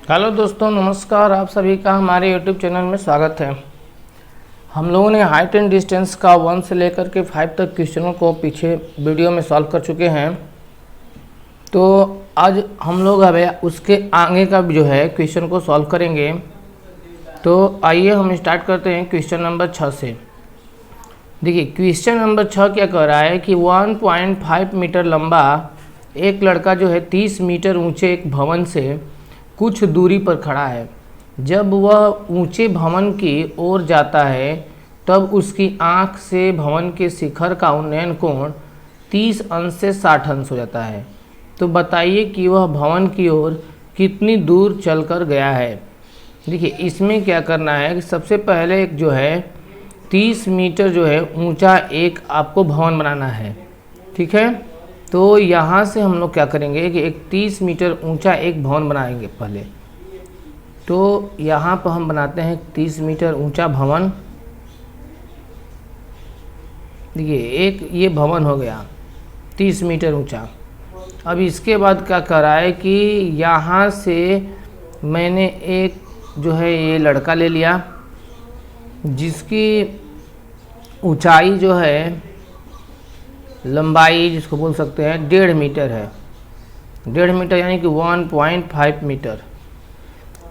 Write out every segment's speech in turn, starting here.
Hello दोस्तों, नमस्कार। आप सभी का हमारे यूट्यूब चैनल में स्वागत है। हम लोगों ने हाइट एंड डिस्टेंस का 1 से लेकर के 5 तक क्वेश्चनों को पीछे वीडियो में सॉल्व कर चुके हैं। तो आज हम लोग अब उसके आगे का जो है क्वेश्चन को सॉल्व करेंगे। तो आइए हम स्टार्ट करते हैं क्वेश्चन नंबर 6 से। देखिए क्वेश्चन नंबर 6 क्या कह रहा है कि 1.5 मीटर लंबा एक लड़का जो है 30 मीटर ऊंचे एक भवन से कुछ दूरी पर खड़ा है। जब वह ऊंचे भवन की ओर जाता है तब उसकी आंख से भवन के शिखर का उन्नयन कोण 30 अंश से 60 अंश हो जाता है। तो बताइए कि वह भवन की ओर कितनी दूर चलकर गया है। देखिए इसमें क्या करना है कि सबसे पहले एक जो है 30 मीटर जो है ऊंचा एक आपको भवन बनाना है, ठीक है। तो यहाँ से हम लोग क्या करेंगे कि एक 30 मीटर ऊंचा एक भवन बनाएंगे पहले। तो यहाँ पर हम बनाते हैं 30 मीटर ऊंचा भवन। देखिए एक ये भवन हो गया 30 मीटर ऊंचा। अब इसके बाद क्या कर रहा है कि यहाँ से मैंने एक जो है ये लड़का ले लिया जिसकी ऊंचाई जो है लंबाई जिसको बोल सकते हैं 1.5 मीटर है। 1.5 मीटर यानी कि 1.5 मीटर।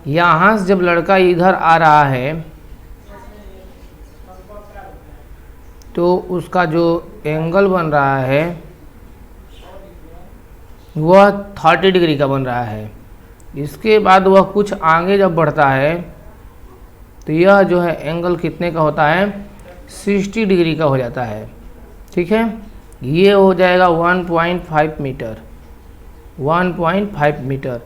यहाँ से जब लड़का इधर आ रहा है तो उसका जो एंगल बन रहा है वह 30 डिग्री का बन रहा है। इसके बाद वह कुछ आगे जब बढ़ता है तो यह जो है एंगल कितने का होता है 60 डिग्री का हो जाता है, ठीक है। ये हो जाएगा 1.5 मीटर। 1.5 मीटर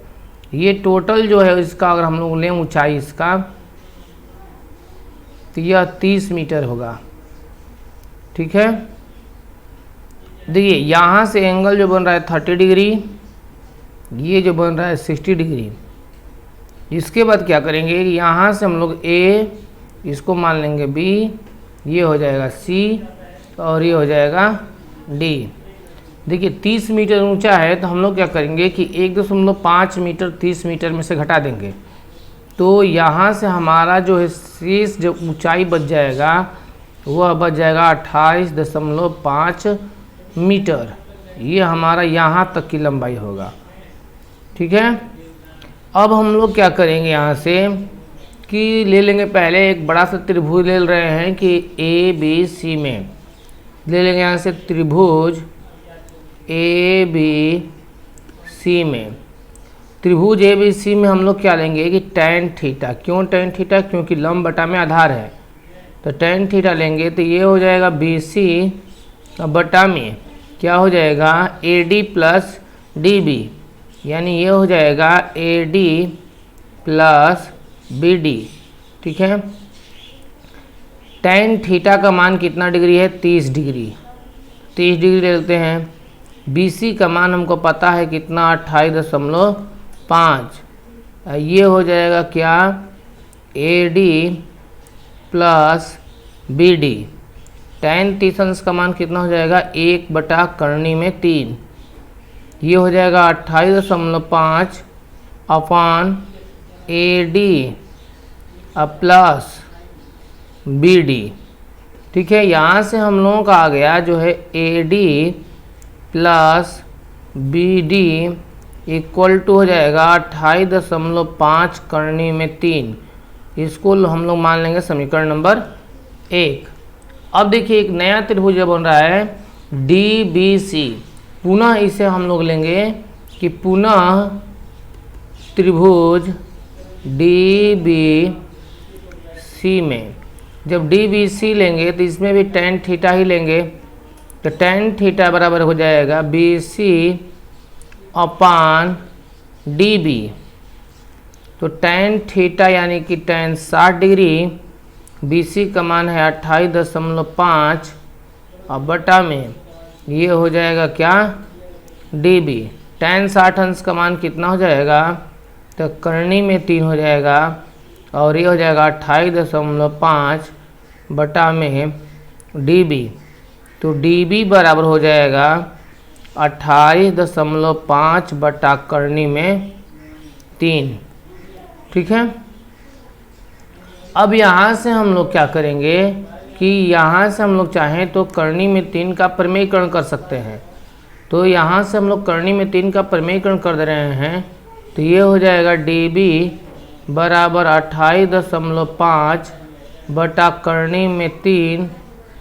ये टोटल जो है इसका अगर हम लोग लें ऊंचाई इसका तो यह 30 मीटर होगा, ठीक है। देखिए यहाँ से एंगल जो बन रहा है 30 डिग्री, ये जो बन रहा है 60 डिग्री। इसके बाद क्या करेंगे कि यहाँ से हम लोग A इसको मान लेंगे B, ये हो जाएगा C और ये हो जाएगा D। देखिए 30 मीटर ऊंचा है तो हम लोग क्या करेंगे कि 1.5 मीटर 30 मीटर में से घटा देंगे। तो यहाँ से हमारा जो है शेष जो ऊंचाई बच जाएगा वह बच जाएगा 28.5 मीटर। ये हमारा यहाँ तक की लंबाई होगा, ठीक है। अब हम लोग क्या करेंगे यहाँ से कि ले लेंगे पहले एक बड़ा सा त्रिभुज ले रहे हैं कि ABC में ले लेंगे यहाँ से त्रिभुज ABC में। त्रिभुज ABC में हम लोग क्या लेंगे कि tan थीटा। क्यों tan थीटा? क्योंकि लंब बटा में आधार है तो tan थीटा लेंगे। तो ये हो जाएगा BC बटा में क्या हो जाएगा AD प्लस DB, यानी ये हो जाएगा AD प्लस BD, ठीक है। tan थीटा का मान कितना डिग्री है 30 डिग्री। 30 डिग्री ले लेते हैं। BC का मान हमको पता है कितना 28.5। ये हो जाएगा क्या AD प्लस BD। tan 30 का मान कितना हो जाएगा 1 बटा करनी में 3। ये हो जाएगा 28.5 अपॉन AD प्लस BD, ठीक है। यहाँ से हम लोगों का आ गया जो है AD plus BD equal to हो जाएगा 28.5 करनी में 3। इसको हम लोग मान लेंगे समीकरण नंबर 1। अब देखिए एक नया त्रिभुज बन रहा है DBC। पुनः इसे हम लोग लेंगे कि पुनः त्रिभुज DBC में जब DBC लेंगे तो इसमें भी tan थीटा ही लेंगे। तो tan थीटा बराबर हो जाएगा BC अपॉन DB। तो tan थीटा यानी कि tan 60 डिग्री, BC का मान है 28.5 और बटा में ये हो जाएगा क्या DB। tan 60 अंश का मान कितना हो जाएगा तो करनी में 3 हो जाएगा और ये हो जाएगा 28.5 बटा में DB। तो DB बराबर हो जाएगा 28.5 बटा करनी में 3। ठीक है। अब यहाँ से हम लोग क्या करेंगे कि यहाँ से हम लोग चाहें तो करनी में 3 का प्रमेयीकरण कर सकते हैं। तो यहाँ से हम लोग करनी में 3 का प्रमेयीकरण कर दे रहे हैं। तो ये हो जाएगा dB बराबर 28.5 बटा करनी में 3,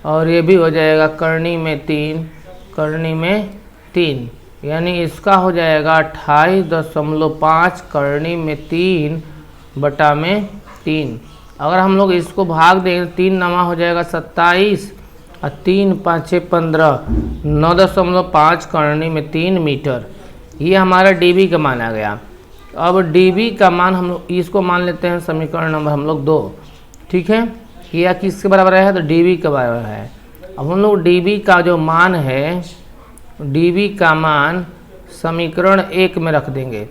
और ये भी हो जाएगा करनी में 3, यानी इसका हो जाएगा 28.5 करनी में 3 बटा में 3। अगर हम लोग इसको भाग दें 3 नमा हो जाएगा 27 और 3 5 15 9.5 करनी में 3 मीटर। ये हमारा dB का मान आ गया। अब dB का मान हम लोग इसको मान लेते हैं समीकरण नंबर हम लोग 2, ठीक है। यह किसके बराबर है? तो dB के बराबर है। अब हम लोग dB का जो मान है, dB का मान समीकरण 1 में रख देंगे।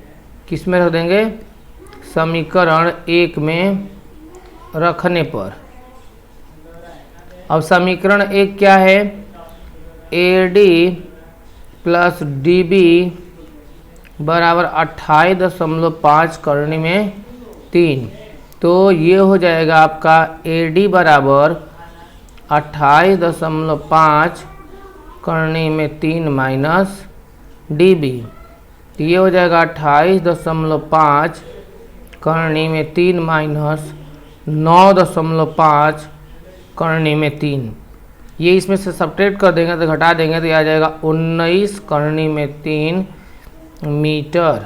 किस में रख देंगे? समीकरण 1 में रखने पर। अब समीकरण 1 क्या है? AD प्लस dB बराबर 28.5 करनी में 3। तो ये हो जाएगा आपका AD बराबर 28.5 करनी में 3 माइनस dB। तो ये हो जाएगा 28.5 करनी में 3 माइनस 9.5 करनी में 3। ये इसमें से सब्ट्रैक्ट कर देंगे तो घटा देंगे तो ये आ जाएगा 19 करनी में 3 मीटर।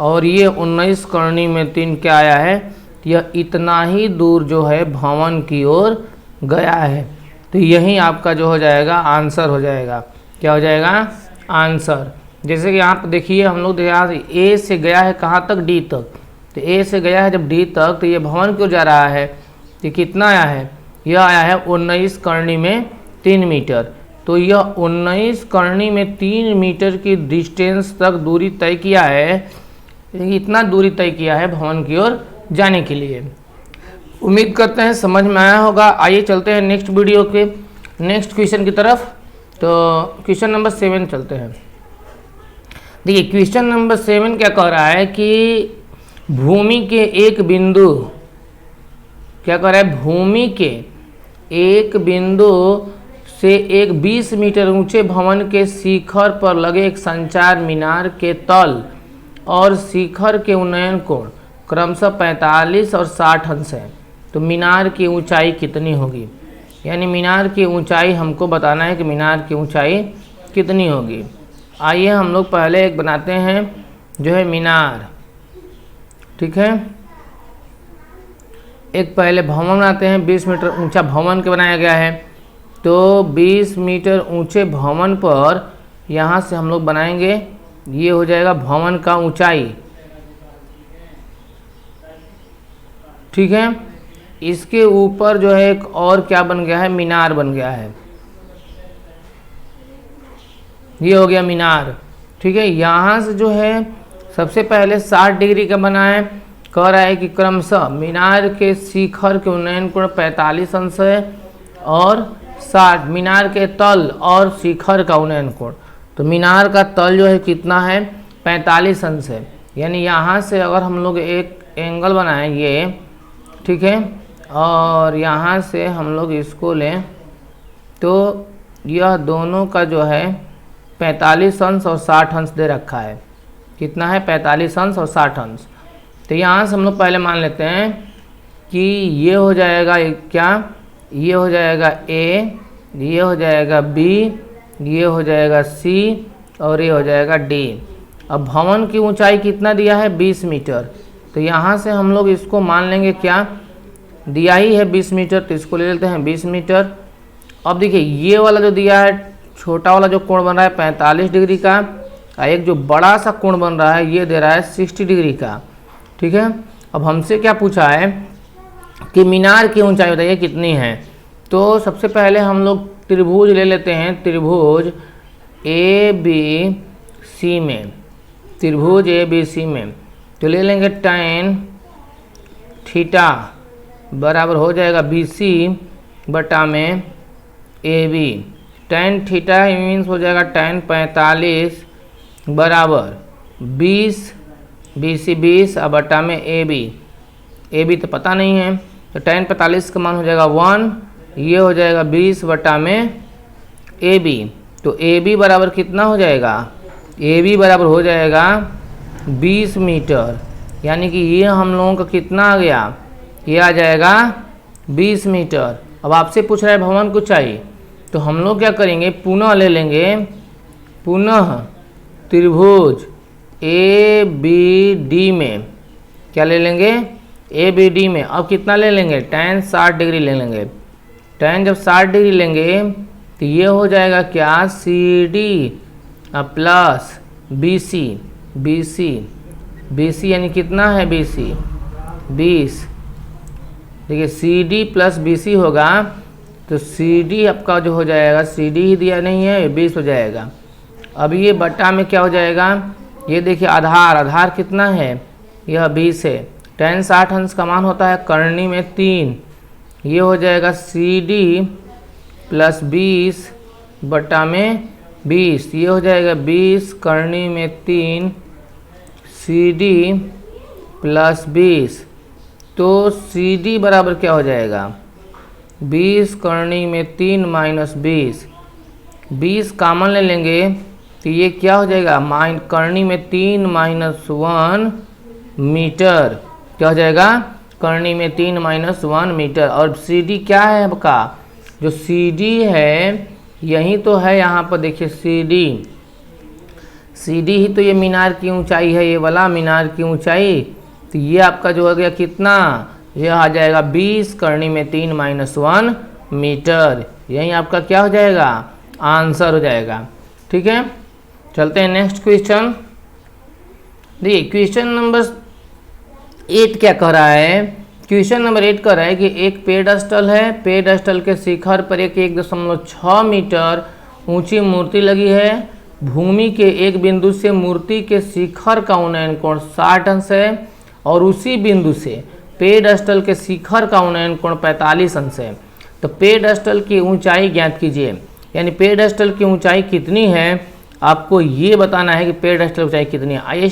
और ये 19 करनी में 3 क्या आया है? यह इतना ही दूर जो है भवन की ओर गया है। तो यही आपका जो हो जाएगा आंसर हो जाएगा। क्या हो जाएगा? आंसर। जैसे कि यहाँ पर देखिए हम लोग यहाँ से A से गया है कहाँ तक? D तक। तो A से गया है जब D तक तो ये भवन क्यों जा रहा है? तो कितना आया है? यह आया है 19 करनी में 3 मीटर। तो यह 19 करनी में 3 मीटर की डिस्टेंस तक दूरी तय किया है। इतना दूरी तय किया है भवन की ओर जाने के लिए। उम्मीद करते हैं समझ में आया होगा। आइए चलते हैं नेक्स्ट वीडियो के नेक्स्ट क्वेश्चन की तरफ। तो क्वेश्चन नंबर 7 चलते हैं। देखिए क्वेश्चन नंबर 7 क्या कह रहा है कि भूमि के एक बिंदु, क्या कह रहा है? भूमि के एक बिंदु से एक 20 मीटर ऊंचे भवन के शिखर पर लगे एक संचार मीनार के तल और शिखर के उन्नयन कोण क्रमशः 45 और 60 अंश है। तो मीनार की ऊंचाई कितनी होगी? यानी मीनार की ऊंचाई हमको बताना है कि मीनार की ऊंचाई कितनी होगी। आइए हम लोग पहले एक बनाते हैं जो है मीनार, ठीक है। एक पहले भवन बनाते हैं। 20 मीटर ऊंचा भवन के बनाया गया है। तो 20 मीटर ऊंचे भवन पर यहाँ से हम लोग बनाएंगे, ये हो जाएगा भवन का ऊंचाई, ठीक है। इसके ऊपर जो है एक और क्या बन गया है? मीनार बन गया है। ये हो गया मीनार, ठीक है। यहाँ से जो है सबसे पहले 60 डिग्री का बना है। कह रहा है कि क्रमशः मीनार के शिखर के उन्नयन कोण 45 अंश है और 60 मीनार के तल और शिखर का उन्नयन कोण। तो मीनार का तल जो है कितना है? 45 अंश है। यानी यहाँ से अगर हम लोग एक एंगल बनाएं ये, ठीक है, और यहाँ से हम लोग इसको लें तो यह दोनों का जो है 45 अंश और 60 अंश दे रखा है। कितना है? 45 अंश और 60 अंश। तो यहाँ से हम लोग पहले मान लेते हैं कि ये हो जाएगा क्या? ये हो जाएगा A, ये हो जाएगा B, ये हो जाएगा C और ये हो जाएगा D। अब भवन की ऊंचाई कितना दिया है? 20 मीटर। तो यहाँ से हम लोग इसको मान लेंगे क्या? दिया ही है 20 मीटर, तो इसको ले लेते हैं 20 मीटर। अब देखिए ये वाला जो दिया है छोटा वाला जो कोण बन रहा है 45 डिग्री का, और एक जो बड़ा सा कोण बन रहा है ये दे रहा है 60 डिग्री का, ठीक है। अब हमसे क्या पूछा है कि मीनार की ऊंचाई बताइए कितनी है। तो सबसे पहले हम लोग त्रिभुज ले लेते हैं। त्रिभुज ABC में, त्रिभुज ABC में तो ले लेंगे tan थीटा बराबर हो जाएगा BC बटा में AB। tan थीटा मीन्स हो जाएगा tan 45 बराबर 20 BC 20 और बटा में AB। ए बी तो पता नहीं है, तो tan 45 का मान हो जाएगा 1, ये हो जाएगा 20 बटा में ए बी। तो ए बी बराबर कितना हो जाएगा, ए बी बराबर हो जाएगा 20 मीटर, यानी कि ये हम लोगों का कितना आ गया, ये आ जाएगा 20 मीटर। अब आपसे पूछ रहा है भवन की ऊंचाई, तो हम लोग क्या करेंगे, पुनः ले लेंगे, पुनः त्रिभुज ए बी डी में क्या ले लेंगे, ए बी डी में अब कितना ले लेंगे, tan 60 डिग्री ले लेंगे। tan जब 60 डिग्री लेंगे तो ये हो जाएगा क्या, C D plus B C, B C यानी कितना है, बी सी 20। देखिए C D plus B C होगा, तो सी डी आपका जो हो जाएगा, सी डी ही दिया नहीं है, 20 हो जाएगा। अब ये बटा में क्या हो जाएगा, ये देखिए आधार कितना है, यह 20 है। tan 60 अंश का मान होता है करनी में 3, ये हो जाएगा सी डी प्लस 20 बटा में 20, ये हो जाएगा 20 करनी में 3 सी डी प्लस 20। तो सी डी बराबर क्या हो जाएगा, 20 करनी में 3 माइनस 20 कॉमन ले लेंगे तो ये क्या हो जाएगा, करनी में 3 माइनस 1 मीटर, क्या हो जाएगा, करनी में 3 माइनस 1 मीटर। और सी डी क्या है आपका, जो सी डी है यही तो है, यहाँ पर देखिए सी डी ही तो ये मीनार की ऊंचाई है, ये वाला मीनार की ऊंचाई। तो ये आपका जो हो गया कितना, ये आ जाएगा 20 करनी में 3 माइनस 1 मीटर, यही आपका क्या हो जाएगा, आंसर हो जाएगा। ठीक है, चलते हैं नेक्स्ट क्वेश्चन। देखिए क्वेश्चन नंबर 8 क्या कह रहा है, क्वेश्चन नंबर 8 कह रहा है कि एक पेडस्टल है, पेडस्टल के शिखर पर एक 1.6 मीटर ऊंची मूर्ति लगी है। भूमि के एक बिंदु से मूर्ति के शिखर का उन्नयन कोण 60 अंश है और उसी बिंदु से पेडस्टल के शिखर का उन्नयन कोण 45 अंश है। तो पेडस्टल की ऊंचाई ज्ञात कीजिए, यानी पेडस्टल की ऊंचाई कितनी है, आपको ये बताना है कि पेडस्टल ऊंचाई कितनी है। आइए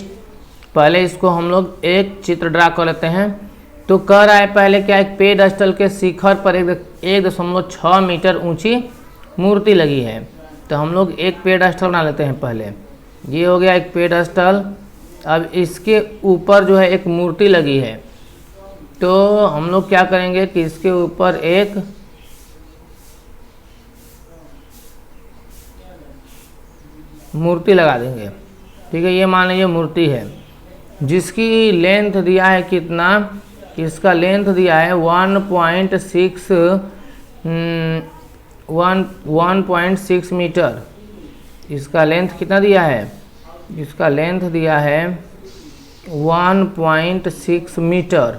पहले इसको हम लोग एक चित्र ड्रा कर लेते हैं। तो कह रहा है पहले क्या, एक पेडस्टल के शिखर पर 1.6 मीटर ऊंची मूर्ति लगी है। तो हम लोग एक पेडस्टल बना लेते हैं पहले, ये हो गया एक पेडस्टल। अब इसके ऊपर जो है एक मूर्ति लगी है, तो हम लोग क्या करेंगे कि इसके ऊपर एक मूर्ति लगा देंगे। ठीक है, ये मान लीजिए मूर्ति है जिसकी लेंथ दिया है कितना, इसका लेंथ दिया है 1.6 मीटर। इसका लेंथ कितना दिया है, इसका लेंथ दिया है 1.6 मीटर।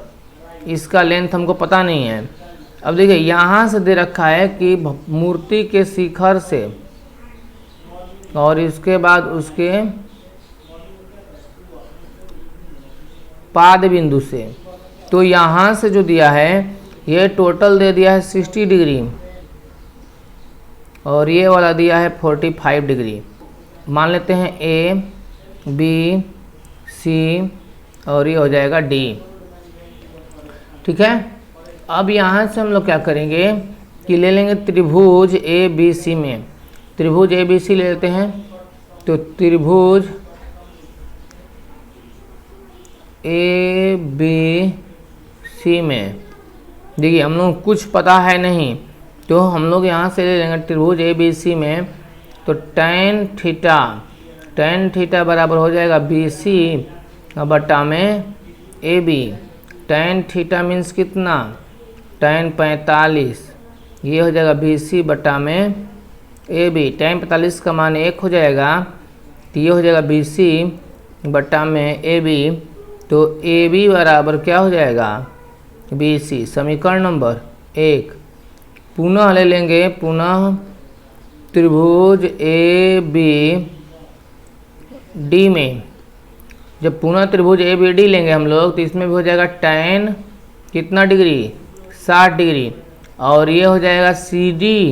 इसका लेंथ हमको पता नहीं है। अब देखिए यहाँ से दे रखा है कि मूर्ति के शिखर से और इसके बाद उसके पाद बिंदु से, तो यहाँ से जो दिया है ये टोटल दे दिया है 60 डिग्री और ये वाला दिया है 45 डिग्री। मान लेते हैं ए बी सी और ये हो जाएगा डी। ठीक है, अब यहाँ से हम लोग क्या करेंगे कि ले लेंगे त्रिभुज ए बी सी में, त्रिभुज ए बी सी ले लेते हैं। तो त्रिभुज ए बी सी में देखिए हम लोग कुछ पता है नहीं, तो हम लोग यहाँ से ले लेंगे त्रिभुज ए बी सी में। तो tan थीटा बराबर हो जाएगा बी सी बटा में A B. tan theta means कितना, tan 45, ये हो जाएगा बी सी बटा में ए बी। tan 45 का मान 1 हो जाएगा, तो ये हो जाएगा बी सी बटा में ए बी। तो ए बी बराबर क्या हो जाएगा, बी सी। समीकरण नंबर 1 पुनः ले लेंगे, पुनः त्रिभुज ए बी डी में जब पुनः त्रिभुज ए बी डी लेंगे हम लोग, तो इसमें भी हो जाएगा tan कितना डिग्री, 60 डिग्री, और ये हो जाएगा C D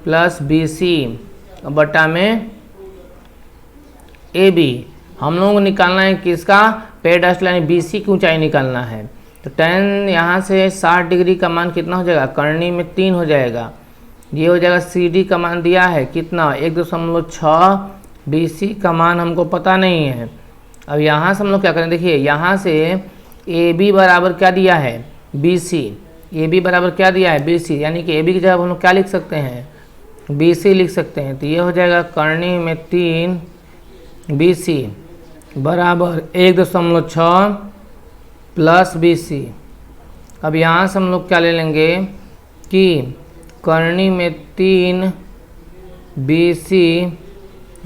plus B C बटा में ए बी। हम लोगों को निकालना है किसका, पेडस्टल यानी BC की ऊंचाई निकालना है। तो tan यहाँ से 60 डिग्री का मान कितना हो जाएगा, करनी में 3 हो जाएगा। ये हो जाएगा CD का मान दिया है कितना 1.6, BC का मान हमको पता नहीं है। अब यहाँ से हम लोग क्या करें, देखिए यहाँ से AB बराबर क्या दिया है BC, AB बराबर क्या दिया है BC, यानी कि AB की जगह हम लोग क्या लिख सकते हैं BC लिख सकते हैं। तो ये हो जाएगा करनी में 3 BC बराबर 1.6 प्लस BC। अब यहाँ से हम लोग क्या ले लेंगे कि करनी में 3 BC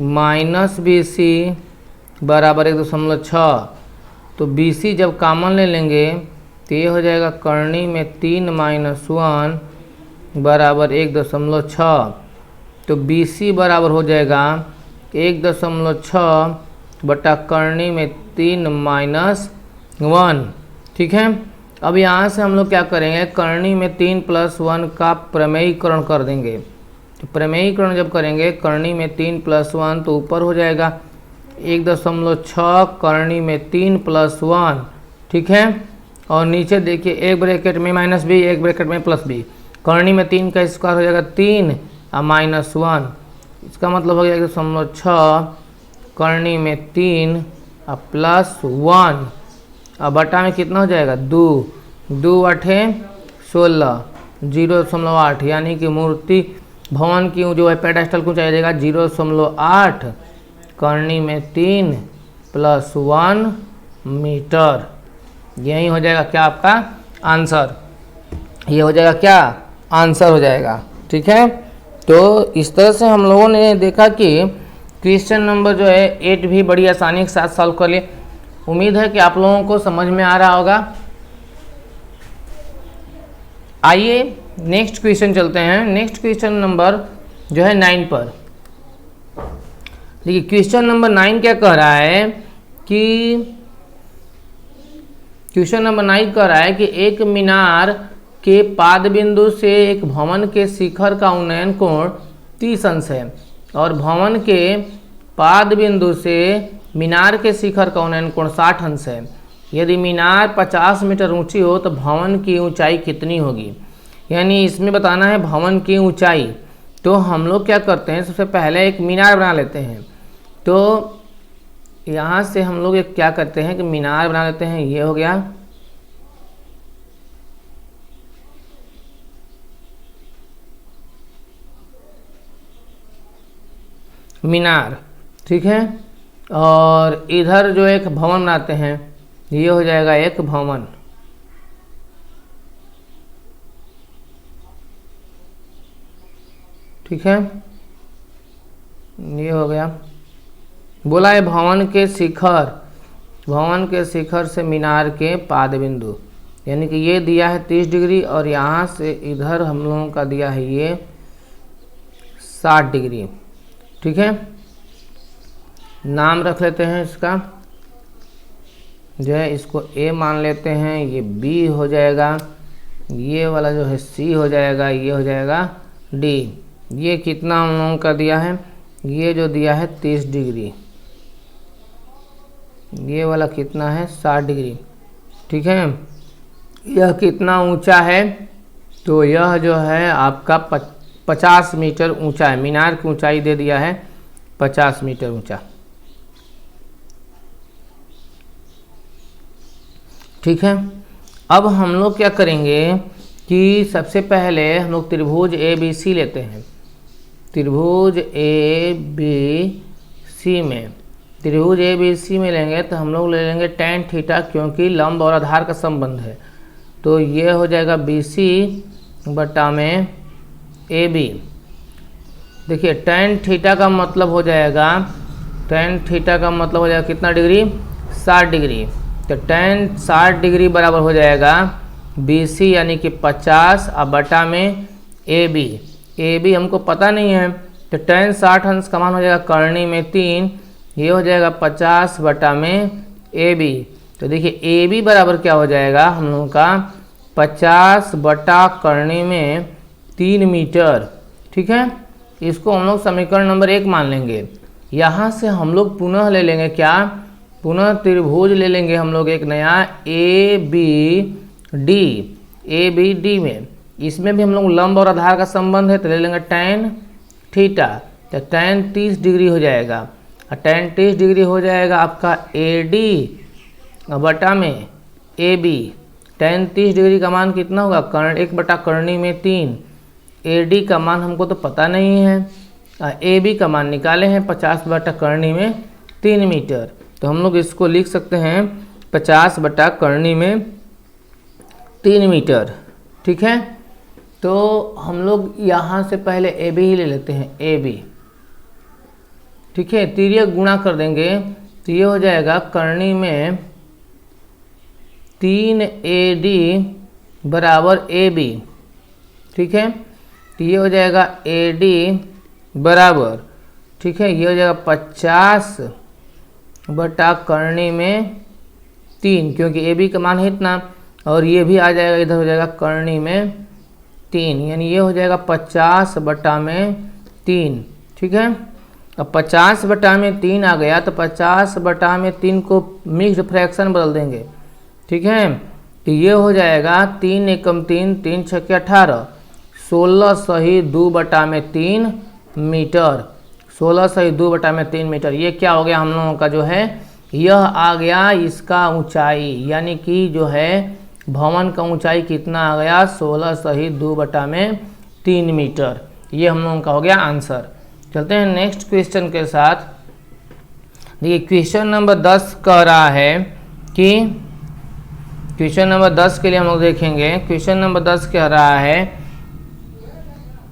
माइनस BC बराबर 1.6। तो BC जब कॉमन ले लेंगे तो ये हो जाएगा करनी में 3 माइनस 1 बराबर 1.6। तो BC बराबर हो जाएगा 1.6 बटा करनी में 3 माइनस 1। ठीक है। अब यहाँ से हम लोग क्या करेंगे, करनी में 3 प्लस 1 का प्रमेयीकरण कर देंगे। तो प्रमेयीकरण जब करेंगे करनी में 3 प्लस 1 तो ऊपर हो जाएगा 1.6 करनी में 3 प्लस 1। ठीक है। और नीचे देखिए एक ब्रैकेट में माइनस बी, एक ब्रैकेट में प्लस बी। करनी में 3 का स्क्वायर हो जाएगा 3 और माइनस 1, इसका मतलब हो गया 1.6 करनी में 3 और प्लस 1 और बटा में कितना हो जाएगा 2, 2 8 16, 0.8, यानी कि मूर्ति भवन की जो है पेडेस्टल को चाहिए जाएगा 0.8 करनी में 3 प्लस 1 मीटर। यही हो जाएगा क्या आपका आंसर, ये हो जाएगा क्या आंसर हो जाएगा। ठीक है। तो इस तरह से हम लोगों ने देखा कि क्वेश्चन नंबर जो है 8 भी बड़ी आसानी के साथ सॉल्व कर लिए। उम्मीद है कि आप लोगों को समझ में आ रहा होगा। आइए नेक्स्ट क्वेश्चन चलते हैं। नेक्स्ट क्वेश्चन नंबर जो है 9 पर। देखिए क्वेश्चन नंबर 9 क्या कह रहा है कि क्वेश्चन नंबर 9 कह रहा है कि एक मीनार के पाद बिंदु से एक भवन के शिखर का उन्नयन कोण 30 अंश है और भवन के पाद बिंदु से मीनार के शिखर का उन्नयन कोण 60 अंश है। यदि मीनार 50 मीटर ऊंची हो तो भवन की ऊंचाई कितनी होगी। यानी इसमें बताना है भवन की ऊंचाई। तो हम लोग क्या करते हैं, सबसे पहले एक मीनार बना लेते हैं। तो यहाँ से हम लोग एक क्या करते हैं कि मीनार बना लेते हैं। ये हो गया मीनार। ठीक है। और इधर जो एक भवन बनाते हैं, ये हो जाएगा एक भवन। ठीक है, ये हो गया। बोला है भवन के शिखर से मीनार के पाद बिंदु, यानी कि ये दिया है 30 डिग्री और यहाँ से इधर हम लोगों का दिया है ये 60 डिग्री। ठीक है, नाम रख लेते हैं इसका, जो है इसको A मान लेते हैं, ये B हो जाएगा, ये वाला जो है C हो जाएगा, ये हो जाएगा D। ये कितना हम लोगों का दिया है, ये जो दिया है 30 डिग्री, ये वाला कितना है 60 डिग्री। ठीक है, यह कितना ऊंचा है, तो यह जो है आपका 50 मीटर ऊंचा है। मीनार की ऊंचाई दे दिया है 50 मीटर ऊंचा। ठीक है, अब हम लोग क्या करेंगे कि सबसे पहले हम लोग त्रिभुज ABC लेते हैं। त्रिभुज ABC में लेंगे तो हम लोग ले लेंगे tan थीटा, क्योंकि लंब और आधार का संबंध है। तो ये हो जाएगा BC बटा में AB। देखिए tan थीटा का मतलब हो जाएगा, कितना डिग्री, 60 डिग्री। तो tan 60 डिग्री बराबर हो जाएगा BC यानी कि 50 और बटा में AB हमको पता नहीं है, तो tan 60 अंश का मान हो जाएगा करनी में 3, ये हो जाएगा 50 बटा में AB। तो देखिए AB बराबर क्या हो जाएगा हम लोगों का 50 बटा करनी में 3 मीटर। ठीक है, इसको हम लोग समीकरण नंबर 1 मान लेंगे। यहाँ से हम लोग पुनः ले लेंगे क्या, पुनः त्रिभुज ले लेंगे हम लोग एक नया ए बी डी में, इसमें भी हम लोग लंब और आधार का संबंध है तो ले लेंगे tan थीटा, तो tan 30 डिग्री हो जाएगा, और tan 30 डिग्री हो जाएगा आपका AD बटा में AB। tan 30 डिग्री का मान कितना होगा, कर्ण 1 करनी में 3। AD का मान हमको तो पता नहीं है, AB का मान निकाले हैं 50 करनी में 3 मीटर, तो हम लोग इसको लिख सकते हैं 50 करनी में 3 मीटर। ठीक है, तो हम लोग यहाँ से पहले AB ही ले लेते हैं, AB। ठीक है, तिर्यक गुणा कर देंगे तो ये हो जाएगा करनी में 3AD बराबर AB। ठीक है, तो ये हो जाएगा AD बराबर, ठीक है, ये हो जाएगा 50 करनी में 3, क्योंकि AB का मान है इतना, और ये भी आ जाएगा इधर हो जाएगा करनी में 3, यानी ये हो जाएगा 50/3। ठीक है, अब 50/3 आ गया तो 50/3 को मिक्स्ड फ्रैक्शन बदल देंगे। ठीक है, तो ये हो जाएगा 3 एकम 3, 3 छक्के 18, 16 सही 2/3 मीटर, 16 सही 2/3 मीटर। ये क्या हो गया हम लोगों का जो है, यह आ गया इसका ऊंचाई, यानी कि जो है भवन का ऊंचाई कितना आ गया, 16 सही 2/3 मीटर। ये हम लोगों का हो गया आंसर। चलते हैं नेक्स्ट क्वेश्चन के साथ। देखिए क्वेश्चन नंबर 10 कह रहा है कि, क्वेश्चन नंबर 10 के लिए हम लोग देखेंगे, क्वेश्चन नंबर 10 कह रहा है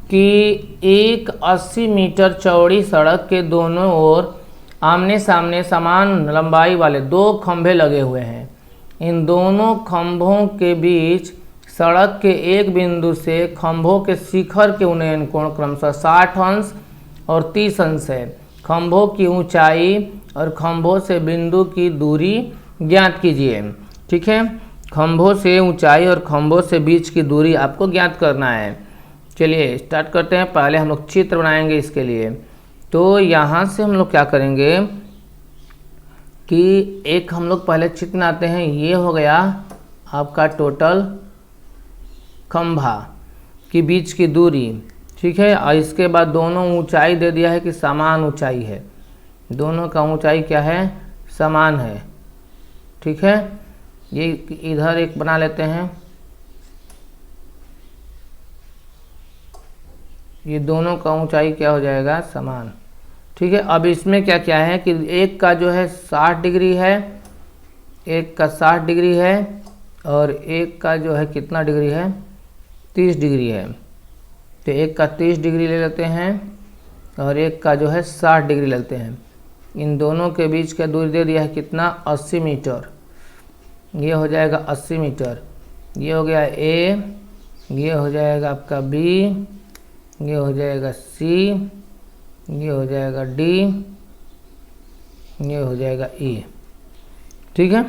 कि एक 80 मीटर चौड़ी सड़क के दोनों ओर आमने सामने समान लंबाई वाले 2 खंभे लगे हुए हैं। इन दोनों खंभों के बीच सड़क के एक बिंदु से खंभों के शिखर के उन्नयन कोण क्रमशः 60 अंश और 30 अंश है। खंभों की ऊंचाई और खंभों से बिंदु की दूरी ज्ञात कीजिए। ठीक है, खंभों से ऊंचाई और खंभों से बीच की दूरी आपको ज्ञात करना है। चलिए स्टार्ट करते हैं। पहले हम लोग चित्र बनाएंगे इसके लिए। तो यहाँ से हम लोग क्या करेंगे कि एक हम लोग पहले चित्र बनाते हैं। ये हो गया आपका टोटल खंभा की बीच की दूरी। ठीक है, और इसके बाद दोनों ऊंचाई दे दिया है कि समान ऊंचाई है, दोनों का ऊंचाई क्या है, समान है। ठीक है, ये इधर एक बना लेते हैं, ये दोनों का ऊंचाई क्या हो जाएगा, समान। ठीक है, अब इसमें क्या क्या है कि एक का जो है 60 डिग्री है, एक का 60 डिग्री है, और एक का जो है कितना डिग्री है, 30 डिग्री है। तो एक का 30 डिग्री ले लेते हैं और एक का जो है 60 डिग्री लेते हैं। इन दोनों के बीच का दूरी दे दिया है कितना, 80 मीटर। ये हो जाएगा 80 मीटर। ये हो गया ए, ये हो जाएगा आपका बी, ये हो जाएगा सी, ये हो जाएगा डी, ये हो जाएगा ई। ठीक है,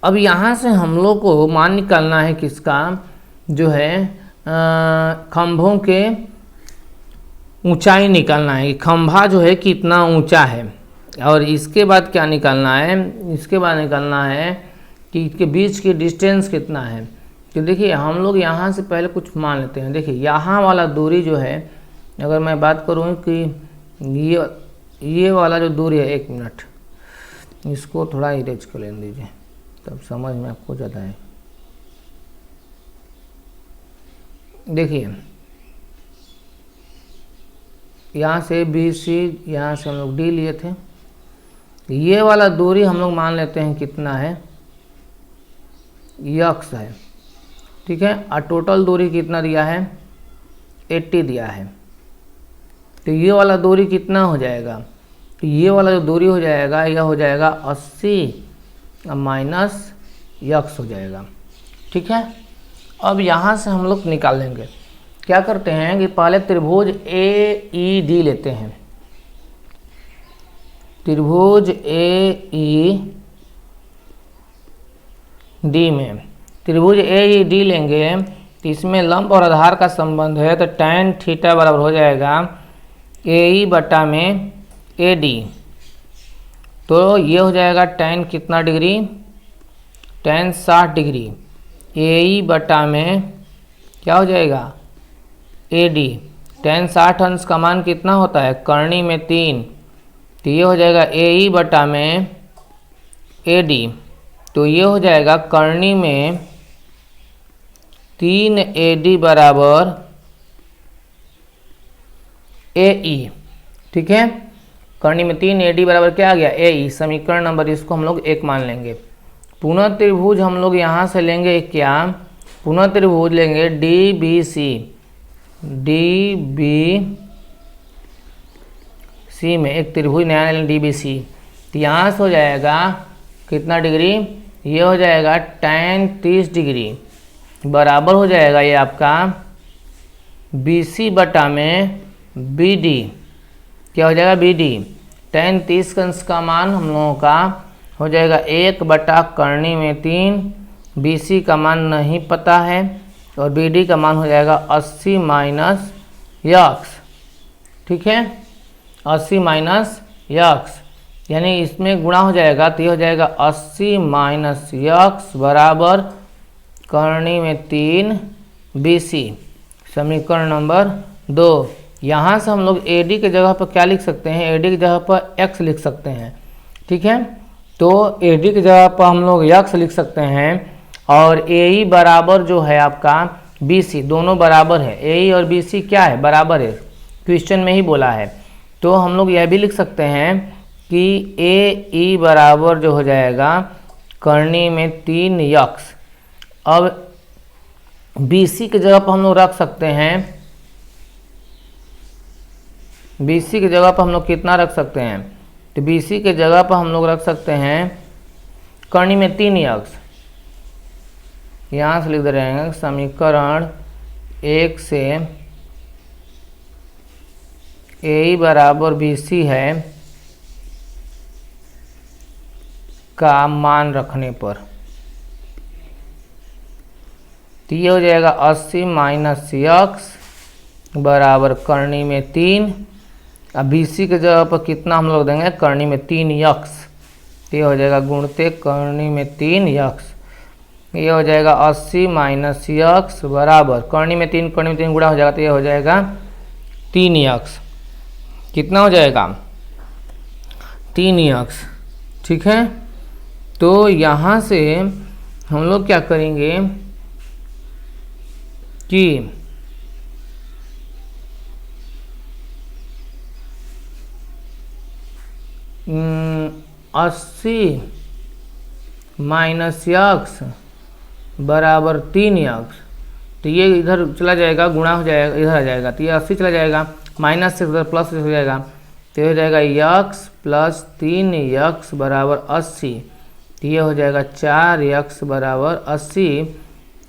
अब यहाँ से हम लोग को मान निकालना है किसका, जो है खंभों के ऊंचाई निकालना है कि खंभा जो है कितना ऊंचा है। और इसके बाद क्या निकालना है, इसके बाद निकालना है कि इसके बीच की डिस्टेंस कितना है। तो देखिए हम लोग यहाँ से पहले कुछ मान लेते हैं। देखिए यहाँ वाला दूरी जो है, अगर मैं बात करूँ कि ये वाला जो दूरी है, 1 मिनट इसको थोड़ा इरेज कर लेने दीजिए, तब समझ में आपको ज़्यादा है। देखिए यहाँ से बी सी, यहाँ से हम लोग डी लिए थे। ये वाला दूरी हम लोग मान लेते हैं कितना है, यक्स है। ठीक है, और टोटल दूरी कितना दिया है, 80 दिया है। तो ये वाला दूरी कितना हो जाएगा, तो ये वाला जो दूरी हो जाएगा यह हो जाएगा 80 माइनस यक्स हो जाएगा। ठीक है, अब यहाँ से हम लोग निकाल लेंगे। क्या करते हैं कि पहले त्रिभुज ए ई डी लेते हैं। त्रिभुज ए ई डी में त्रिभुज ए ई डी लेंगे तो इसमें लंब और आधार का संबंध है, तो tan थीटा बराबर हो जाएगा ए ई बटा में ए डी। तो ये हो जाएगा tan कितना डिग्री, tan 60 डिग्री। AE बटा में क्या हो जाएगा AD। tan 60 अंश का मान कितना होता है, करनी में 3, तो ये हो जाएगा AE बटा में AD। तो ये हो जाएगा करनी में 3 AD बराबर AE। ठीक है, करनी में 3 AD बराबर क्या आ गया AE। समीकरण नंबर इसको हम लोग 1 मान लेंगे। पुनः त्रिभुज हम लोग यहाँ से लेंगे क्या, पुनः त्रिभुज लेंगे DBC। DBC में एक त्रिभुज नया लेंगे DBC। तो यहाँ से हो जाएगा कितना डिग्री, ये हो जाएगा tan 30 डिग्री बराबर हो जाएगा ये आपका BC बटा में BD। क्या हो जाएगा BD। tan 30 का अंश का मान हम लोगों का हो जाएगा 1 बटा करनी में 3, BC का मान नहीं पता है, और BD का मान हो जाएगा 80 माइनस यक्स। ठीक है, 80 माइनस यक्स, यानी इसमें गुणा हो जाएगा, तो ये हो जाएगा 80 माइनस यक्स बराबर करनी में 3 BC। समीकरण नंबर 2। यहाँ से हम लोग AD के जगह पर क्या लिख सकते हैं, AD की जगह पर x लिख सकते हैं। ठीक है, तो AD की जगह पर हम लोग x लिख सकते हैं, और AE बराबर जो है आपका BC, दोनों बराबर है। AE और BC क्या है, बराबर है, क्वेश्चन में ही बोला है। तो हम लोग यह भी लिख सकते हैं कि AE बराबर जो हो जाएगा करनी में 3 यक्स। अब BC की जगह पर हम लोग रख सकते हैं, BC की जगह पर हम लोग कितना रख सकते हैं, तो BC के जगह पर हम लोग रख सकते हैं करनी में 3 यक्स। यहाँ से लिख दे रहे हैं समीकरण 1 से AE बराबर BC है का मान रखने पर, तो ये हो जाएगा 80 माइनस यक्स बराबर करनी में 3। अब BC के जगह पर कितना हम लोग देंगे, करनी में 3 यक्स, तो ये हो जाएगा गुणते करनी में 3 यक्स। ये हो जाएगा 80 माइनस यक्स बराबर करनी में 3 गुणा हो जाएगा, तो ये हो जाएगा 3 यक्स। कितना हो जाएगा 3 यक्स। ठीक है, तो यहाँ से हम लोग क्या करेंगे कि 80 माइनस यक्स बराबर 3 यक्स, तो ये इधर चला जाएगा, गुणा हो जाएगा, इधर आ जाएगा, तो ये 80 चला जाएगा, माइनस से इधर प्लस हो जाएगा, तो ये हो जाएगा यक्स प्लस 3 यक्स बराबर 80। तो ये हो जाएगा 4 यक्स बराबर 80।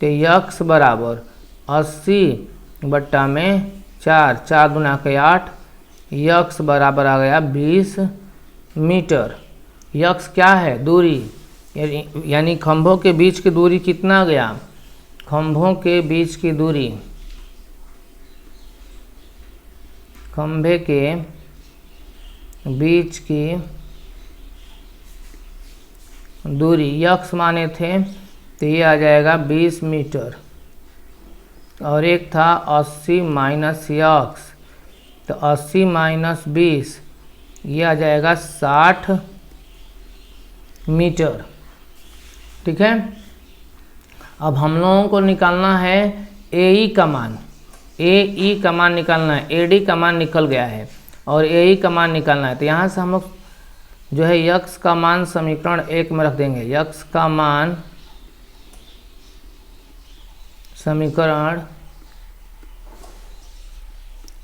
तो यक्स बराबर 80 बट्टा में 4, 4 दूना के 8, यक्स बराबर आ गया 20 मीटर। यक्स क्या है, दूरी, यानी खंभों के बीच की दूरी कितना गया, खंभों के बीच की दूरी, खंभे के बीच की दूरी यक्स माने थे, तो ये आ जाएगा 20 मीटर। और एक था 80 माइनस यक्स, तो 80 माइनस 20, ये आ जाएगा 60 मीटर। ठीक है, अब हम लोगों को निकालना है AE का मान, AE का मान निकालना है, AD का मान निकल गया है और AE का मान निकालना है। तो यहाँ से हम लोग जो है यक्स का मान समीकरण 1 में रख देंगे, यक्स का मान समीकरण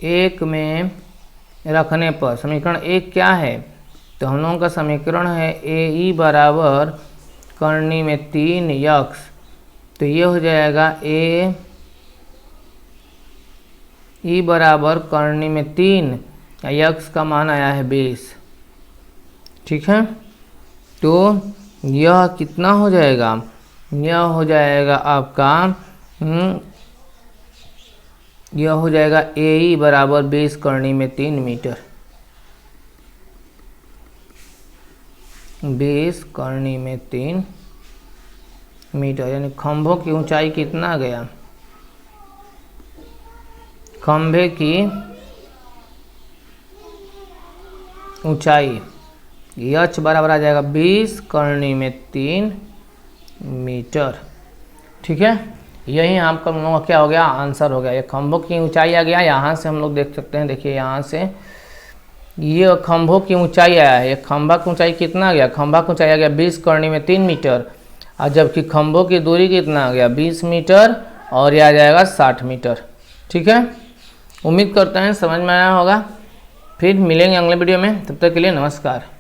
1 में रखने पर, समीकरण 1 क्या है, तो हम लोगों का समीकरण है AE बराबर करनी में 3 यक्स, तो ये हो जाएगा AE बराबर करनी में 3, यक्स का मान आया है 20। ठीक है, तो यह कितना हो जाएगा, यह हो जाएगा आपका यह हो जाएगा AE बराबर 20 करनी में 3 मीटर। 20 करनी में 3 मीटर, यानी खंभों की ऊंचाई कितना गया, खंभे की ऊंचाई h बराबर आ जाएगा 20 करनी में 3 मीटर। ठीक है, यही आपका हम लोगों का क्या हो गया, आंसर हो गया। ये खंभों की ऊंचाई आ गया, यहाँ से हम लोग देख सकते हैं, देखिए यहाँ से ये खंभों की ऊंचाई आया है। ये खंभा की ऊंचाई कितना आ गया, खंभा की ऊंचाई आ गया 20 करनी में 3 मीटर, और जबकि खंभों की दूरी कितना आ गया 20 मीटर, और ये आ जाएगा 60 मीटर। ठीक है, उम्मीद करते हैं समझ में आया होगा। फिर मिलेंगे अगले वीडियो में, तब तक के लिए नमस्कार।